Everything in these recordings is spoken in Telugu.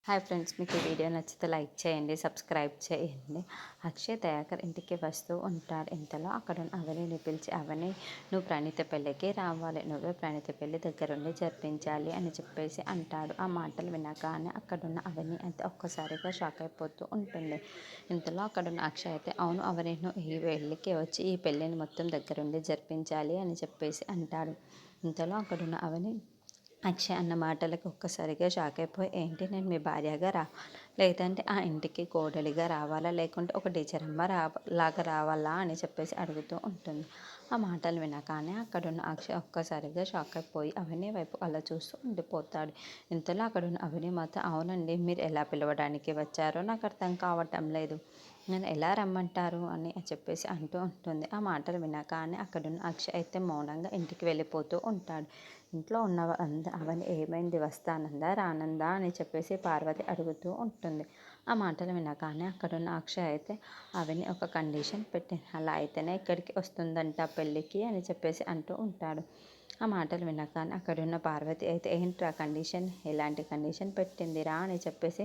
హాయ్ ఫ్రెండ్స్, మీకు ఈ వీడియో నచ్చితే లైక్ చేయండి, సబ్స్క్రైబ్ చేయండి. అక్షయ్ దయాకర్ ఇంటికి వస్తూ ఉంటాడు. ఇంతలో అక్కడ ఉన్న అవనిని పిలిచి, అవని నువ్వు ప్రణీత పెళ్ళికి రావాలి, నువ్వే ప్రణీత పెళ్ళి దగ్గరుండి జరిపించాలి అని చెప్పేసి అంటాడు. ఆ మాటలు వినగానే అక్కడున్న అవని అయితే ఒక్కసారిగా షాక్ అయిపోతూ ఉంటుంది. ఇంతలో అక్కడున్న అక్షయ్ అయితే, అవును అవని, నువ్వు ఈ పెళ్ళికి వచ్చి ఈ పెళ్ళిని మొత్తం దగ్గరుండి జరిపించాలి అని చెప్పేసి అంటాడు. ఇంతలో అక్కడున్న అవని అక్షయ్ అన్న మాటలకి ఒక్కసారిగా షాక్ అయిపోయి, ఏంటి నేను మీ భార్యగా లేదంటే ఆ ఇంటికి కోడలిగా రావాలా, లేకుంటే ఒక టీచరమ్మ లాగా రావాలా అని చెప్పేసి అడుగుతూ ఉంటుంది. ఆ మాటలు వినగానే అక్కడున్న అక్షయ్ ఒక్కసారిగా షాక్ అయిపోయి అవని వైపు అలా చూస్తూ ఉండిపోతాడు. ఇంతలో అక్కడున్న అవని మాత్రం, అవునండి, మీరు ఎలా పిలవడానికి వచ్చారో నాకు అర్థం కావటం లేదు, నేను ఎలా రమ్మంటారు అని చెప్పేసి అంటూ ఉంటుంది. ఆ మాటలు వినగానే అక్కడున్న అక్షయ్ అయితే మౌనంగా ఇంటికి వెళ్ళిపోతూ ఉంటాడు. ఇంట్లో ఉన్న అవని, ఏమైంది, వస్తానందా రానందా అని చెప్పేసి పార్వతి అడుగుతూ ఉంటుంది. ఆ మాటలు వినగానే అక్కడున్న అక్షయ్ అయితే అవని ఒక కండిషన్ పెట్టింది, అలా అయితేనే ఇక్కడికి వస్తుందంట పెళ్ళికి అని చెప్పేసి అంటూ ఉంటాడు. ఆ మాటలు వినగానే అక్కడున్న పార్వతి అయితే, ఏంట్రా కండిషన్, ఎలాంటి కండిషన్ పెట్టిందిరా అని చెప్పేసి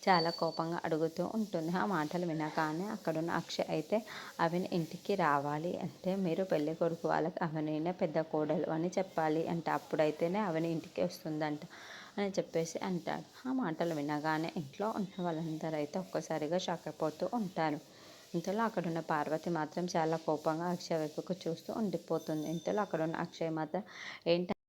చాలా కోపంగా అడుగుతూ ఉంటుంది. ఆ మాటలు వినగానే అక్కడున్న అక్షయ్ అయితే, అవని ఇంటికి రావాలి అంటే మీరు పెళ్ళి కొడుకు వాళ్ళకి అవనినే పెద్ద కోడలు అని చెప్పాలి అంటే అప్పుడైతేనే అవని ఇంటికి వస్తుందంట అని చెప్పేసి అంటాడు. ఆ మాటలు వినగానే ఇంట్లో ఉన్న వాళ్ళందరూ అయితే ఒక్కసారిగా షాక్ అయిపోతూ ఉంటారు. ఇంతలో అక్కడున్న పార్వతి మాత్రం చాలా కోపంగా అక్షయ్ వైపుకు చూస్తూ ఉండిపోతుంది. ఇంతలో అక్కడున్న అక్షయ్ మాత్రం, ఏంటి